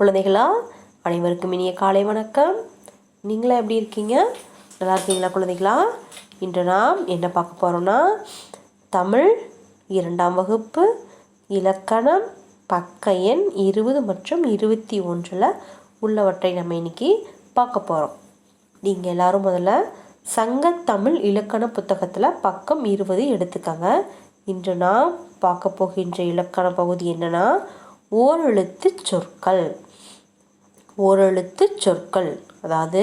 குழந்தைகளா, அனைவருக்கும் இனிய காலை வணக்கம். நீங்களாம் எப்படி இருக்கீங்க? நல்லா இருக்கீங்களா குழந்தைகளா? இன்று நாம் என்ன பார்க்க போகிறோம்னா, தமிழ் 2ஆம் வகுப்பு இலக்கணம் பக்க எண் 20 மற்றும் 21 உள்ளவற்றை நம்ம இன்னைக்கு பார்க்க போகிறோம். நீங்கள் எல்லாரும் முதல்ல சங்கத்தமிழ் இலக்கண புத்தகத்தில் பக்கம் 20 எடுத்துக்கங்க. இன்று நாம் பார்க்க போகின்ற இலக்கண பகுதி என்னன்னா, ஓரெழுத்து சொற்கள். ஓரெழுத்து சொற்கள், அதாவது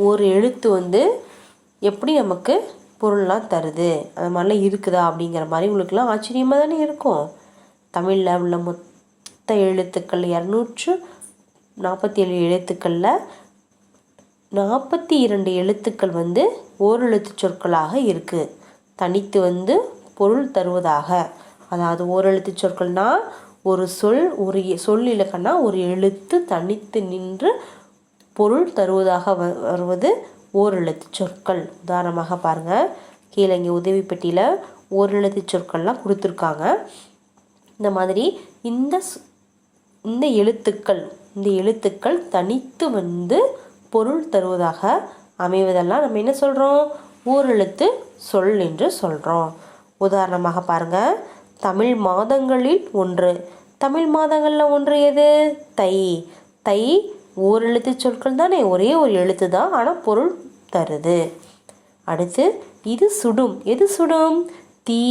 ஒரு எழுத்து எப்படி நமக்கு பொருள்லாம் தருது, அது மாதிரிலாம் இருக்குதா அப்படிங்கிற மாதிரி உங்களுக்குலாம் ஆச்சரியமாக தானே இருக்கும். தமிழில் உள்ள மொத்த எழுத்துக்கள் 247 எழுத்துக்களில் 42 எழுத்துக்கள் ஓரெழுத்து சொற்களாக இருக்குது. தனித்து பொருள் தருவதாக. அதாவது ஓரெழுத்து சொற்கள்னால் ஒரு சொல் இலக்கணா ஒரு எழுத்து தனித்து நின்று பொருள் தருவதாக வருவது ஓரெழுத்து சொற்கள். உதாரணமாக பாருங்கள், கீழே இங்கே உதவி பெட்டியில் ஓரெழுத்து சொற்கள்லாம் கொடுத்துருக்காங்க. இந்த மாதிரி இந்த எழுத்துக்கள் தனித்து பொருள் தருவதாக அமைவதெல்லாம் நம்ம என்ன சொல்கிறோம்? ஓரெழுத்து சொல் என்று சொல்கிறோம். உதாரணமாக பாருங்கள், தமிழ் மாதங்களில் ஒன்று. தமிழ் மாதங்களில் ஒன்று எது? தை. தை ஓரெழுத்து சொற்கள் தானே, ஒரே ஒரு எழுத்து தான், ஆனால் பொருள் தருது. அடுத்து இது சுடும். எது சுடும்? தீ.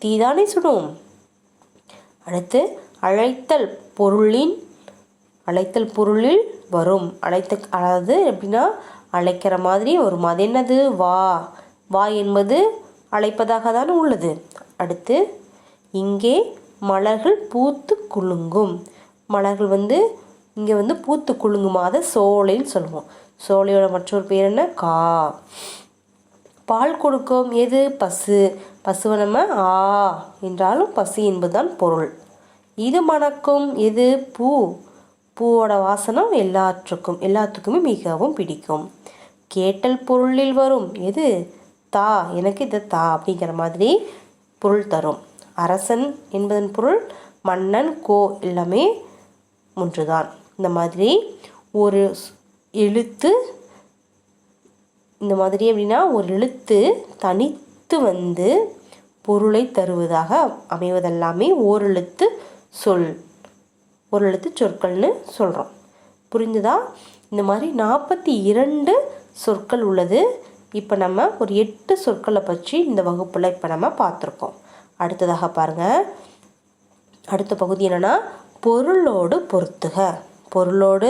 தீ தானே சுடும். அடுத்து அழைத்தல் பொருளில் வரும். அதாவது எப்படின்னா அழைக்கிற மாதிரி வரும். அது என்னது? வா. வா என்பது அழைப்பதாக தானே உள்ளது. அடுத்து இங்கே மலர்கள் பூத்து குலுங்கும். மலர்கள் இங்கே பூத்து குலுங்குமா, அதை சோலைன்னு சொல்லுவோம். சோலையோட மற்றொரு பேர் என்ன? கா. பால் கொடுக்கும். எது? பசு. பசுவை நம்ம ஆ என்றாலும் பசு என்பதுதான் பொருள். இது மணக்கும். எது? பூ. பூவோட வாசனம் எல்லாத்துக்குமே மிகவும் பிடிக்கும். கேட்டல் பொருளில் வரும். எது? தா. எனக்கு இது தா அப்படிங்கிற மாதிரி பொருள் தரும். அரசன் என்பதன் பொருள் மன்னன், கோ எல்லாமே ஒன்றுதான். இந்த மாதிரி ஒரு எழுத்து எப்படின்னா ஒரு எழுத்து தனித்து பொருளை தருவதாக அமைவதெல்லாமே ஓரெழுத்து சொற்கள்னு சொல்கிறோம். புரிஞ்சுதா? இந்த மாதிரி 42 சொற்கள் உள்ளது. இப்போ நம்ம ஒரு 8 சொற்களை பற்றி இந்த வகுப்பில் இப்போ நம்ம பார்த்துருக்கோம். அடுத்ததாக பாருங்கள், அடுத்த பகுதி என்னென்னா பொருளோடு பொருத்துக. பொருளோடு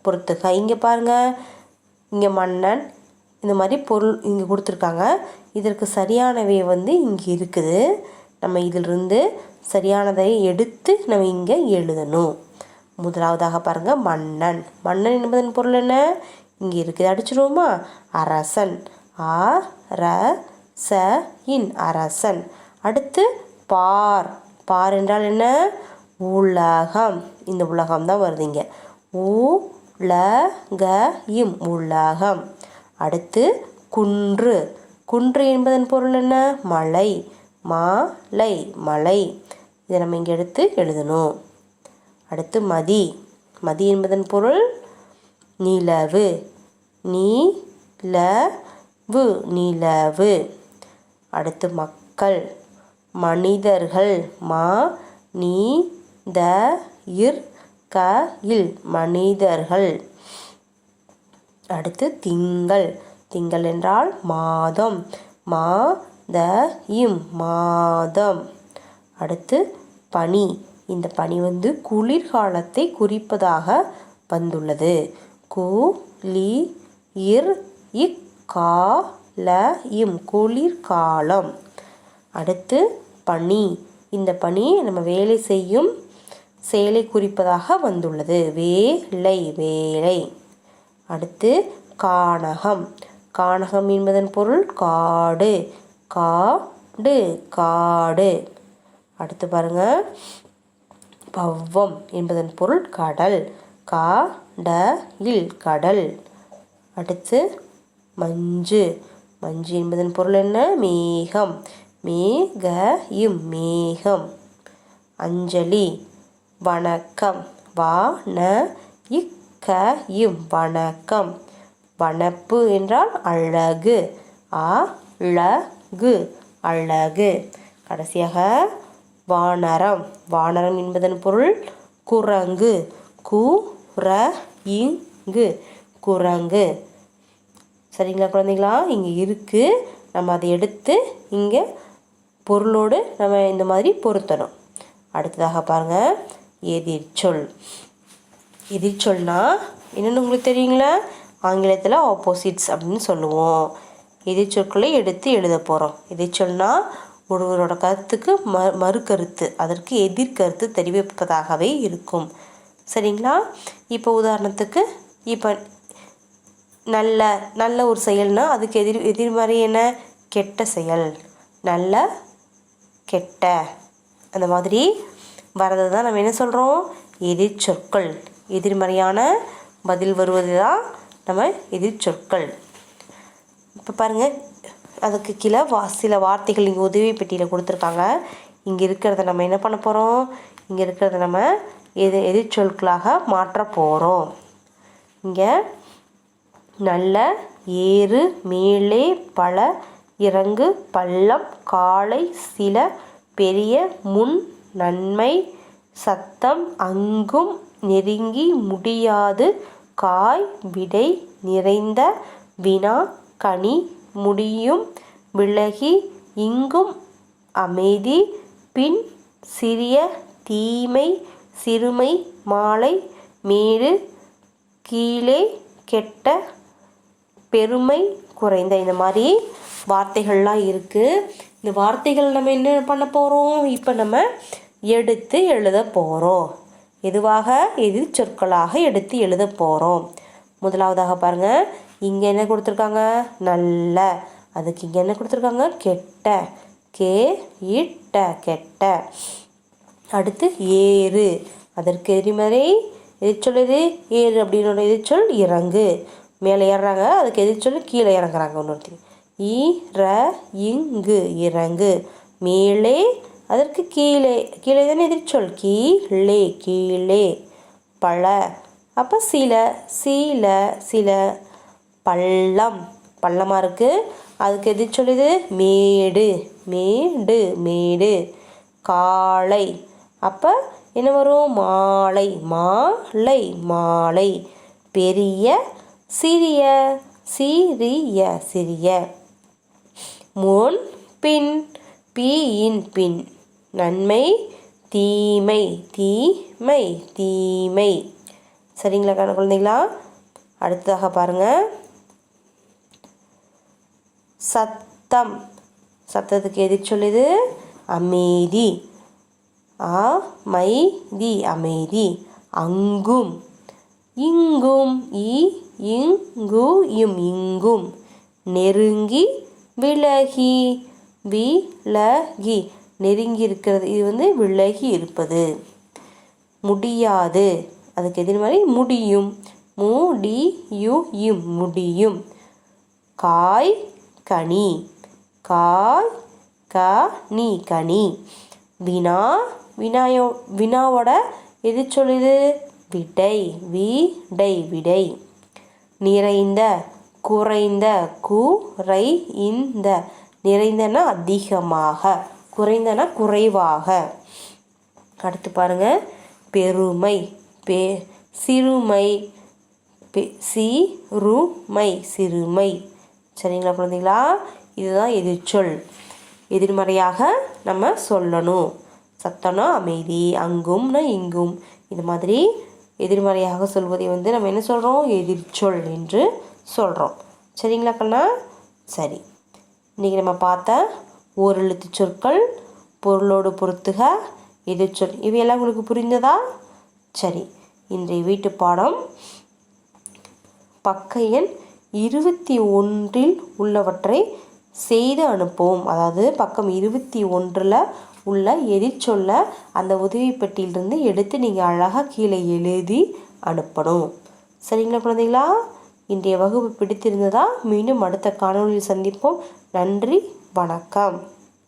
பொருத்துக. இங்கே பாருங்கள், இங்கே மன்னன் இந்த மாதிரி பொருள் இங்கே கொடுத்துருக்காங்க. இதற்கு சரியானவை இங்கே இருக்குது. நம்ம இதிலிருந்து சரியானதை எடுத்து நம்ம இங்கே எழுதணும். முதலாவதாக பாருங்கள், மன்னன். மன்னன் என்பதன் பொருள் என்ன? இங்கே இருக்குது. அடிச்சிடுவோமா? அரசன். இன் அரசன். அடுத்து பார். பார் என்றால் என்ன? உலகம். இந்த உலகம் தான் வருது இங்கே. உலகம். அடுத்து குன்று. குன்று என்பதன் பொருள் என்ன? மலை. மலை. இதை நம்ம இங்கே எடுத்து எழுதணும். அடுத்து மதி. மதி என்பதன் பொருள் நிலவு. நிலவு. அடுத்து மக்கள். மனிதர்கள். மனிதர்கள். அடுத்து திங்கள். திங்கள் என்றால் மாதம். மாதம். அடுத்து பனி. இந்த பனி குளிர்காலத்தை குறிப்பதாக வந்துள்ளது. குளிர்காலம். அடுத்து பனி. இந்த பனி நம்ம வேலை செய்யும் செயலை குறிப்பதாக வந்துள்ளது. வேலை. அடுத்து கானகம். கானகம் என்பதன் பொருள் காடு. காடு. அடுத்து பாருங்க, பவ்வம் என்பதன் பொருள் கடல். கடல். அடுத்து மஞ்சு. மஞ்சு என்பதன் பொருள் என்ன? மேகம். மேகம். அஞ்சலி. வணக்கம். இம் வணக்கம். வனப்பு என்றால் அழகு. அழகு அழகு. கடைசியாக வானரம். வானரம் என்பதன் பொருள் குரங்கு. குரங்கு குரங்கு. சரிங்களா குழந்தைங்களா? இங்கே இருக்குது, நம்ம அதை எடுத்து இங்கே பொருளோடு நம்ம இந்த மாதிரி பொருத்தணும். அடுத்ததாக பாருங்கள், எதிர்ச்சொல். எதிர்ச்சொல்னா என்னென்னு உங்களுக்கு தெரியுங்களா? ஆங்கிலத்தில் ஆப்போசிட்ஸ் அப்படின்னு சொல்லுவோம். எதிர்ச்சொற்களை எடுத்து எழுத போகிறோம். எதிர்ச்சொல்னா ஒருவரோட கருத்துக்கு மறுகருத்து, அதற்கு எதிர்கருத்து தெரிவிப்பதாகவே இருக்கும். சரிங்களா? இப்போ உதாரணத்துக்கு, இப்போ நல்ல நல்ல ஒரு செயல்னா அதுக்கு எதிர்மறை என்ன? கெட்ட செயல். நல்ல கெட்ட அந்த மாதிரி வரது தான் நம்ம என்ன சொல்கிறோம்? எதிர்ச்சொற்கள். எதிர்மறையான பதில் வருவது தான் நம்ம எதிர்ச்சொற்கள். இப்போ பாருங்கள், அதுக்கு கீழே சில வார்த்தைகள் இங்கே உதவி பெட்டியில் கொடுத்துருக்காங்க. இங்கே இருக்கிறத நம்ம என்ன பண்ண போகிறோம்? இங்கே இருக்கிறத நம்ம எதிர்ச்சொற்களாக மாற்ற போகிறோம். இங்கே நல்ல, ஏறு, மேலே, பல, இறங்கு, பள்ளம், காலை, சில, பெரிய, முன், நன்மை, சத்தம், அங்கும், நெருங்கி, முடியாது, காய், விடை, நிறைந்த, வினா, கனி, முடியும், விலகி, இங்கும், அமைதி, பின், சிறிய, தீமை, சிறுமை, மாலை, மேடு, கீழே, கெட்ட, பெருமை, குறைந்த. இந்த மாதிரி வார்த்தைகள்லாம் இருக்குது. இந்த வார்த்தைகள் நம்ம என்ன பண்ண போகிறோம்? இப்போ நம்ம எடுத்து எழுத போகிறோம். எதுவாக? எதிர்ச்சொற்களாக எடுத்து எழுத போகிறோம். முதலாவதாக பாருங்கள், இங்கே என்ன கொடுத்துருக்காங்க? நல்ல. அதுக்கு இங்கே என்ன கொடுத்துருக்காங்க? கெட்ட. இட்ட கெட்ட. அடுத்து ஏறு. அதற்கு எதிர்மறை எதிர்ச்சொல் எது? ஏறு அப்படின்னு எதிர்ச்சொல் இறங்கு. மேலே ஏறுறாங்க, அதுக்கு எதிர்ச்சொல் கீழே இறங்குறாங்க. இன்னொருத்தி இங்கு இறங்கு. மேலே, அதற்கு கீழே. கீழே தானே எதிர்ச்சொல்? கீழே கீழே. பல, அப்போ சில. சில. பள்ளம், பள்ளமாக இருக்குது, அதுக்கு எதிர்ச்சொல் இது மேடு. மேடு. காலை, அப்போ என்ன வரும்? மாலை. மாலை. பெரிய, சிறிய. சிறிய. முன், பின், பின். நன்மை, தீமை. சரிங்களா குழந்தைங்களா? அடுத்ததாக பாருங்கள், சத்தம். சத்தத்துக்கு எதிர்ச்சொல் இது அமைதி. அமைதி. அங்கும், இங்கும். இங்கும். நெருங்கி, விலகி. நெருங்கி இருக்கிறது, இது விலகி இருப்பது. முடியாது, அதுக்கு எதிர்மறை முடியும். முடியும். காய், கனி. கனி. வினா, வினாவோட எதிர்ச்சொல் இது விடை. விடை. நிறைந்த, குறைந்த. குறைந்த. நிறைந்தனா அதிகமாக, குறைந்தனா குறைவாக. அடுத்து பாருங்க, பெருமை. சிறுமை. சிறுமை. சரிங்களா குழந்தைங்களா? இதுதான் எதிர்ச்சொல். எதிர்மறையாக நம்ம சொல்லணும். சத்தம்னா அமைதி, அங்கும்னா இங்கும். இது மாதிரி எதிர்மறையாக சொல்வதை நம்ம என்ன சொல்கிறோம்? எதிர்ச்சொல் என்று சொல்கிறோம். சரிங்களா கண்ணா? சரி, இன்றைக்கி நம்ம பார்த்த ஓரெழுத்து சொற்கள், பொருளோடு பொருத்துக, எதிர்ச்சொல், இவையெல்லாம் உங்களுக்கு புரிந்ததா? சரி, இன்றைய வீட்டு பாடம் பக்க எண் 21 உள்ளவற்றை செய்து அனுப்பவும். அதாவது பக்கம் 21 உள்ள எதிர்ச்சொல்ல அந்த உதவி பெட்டியிலிருந்து எடுத்து நீங்கள் அழகாக கீழே எழுதி அனுப்பணும். சரிங்களா குழந்தைங்களா? இன்றைய வகுப்பு பிடித்திருந்ததா? மீண்டும் அடுத்த காணொளியில் சந்திப்போம். நன்றி, வணக்கம்.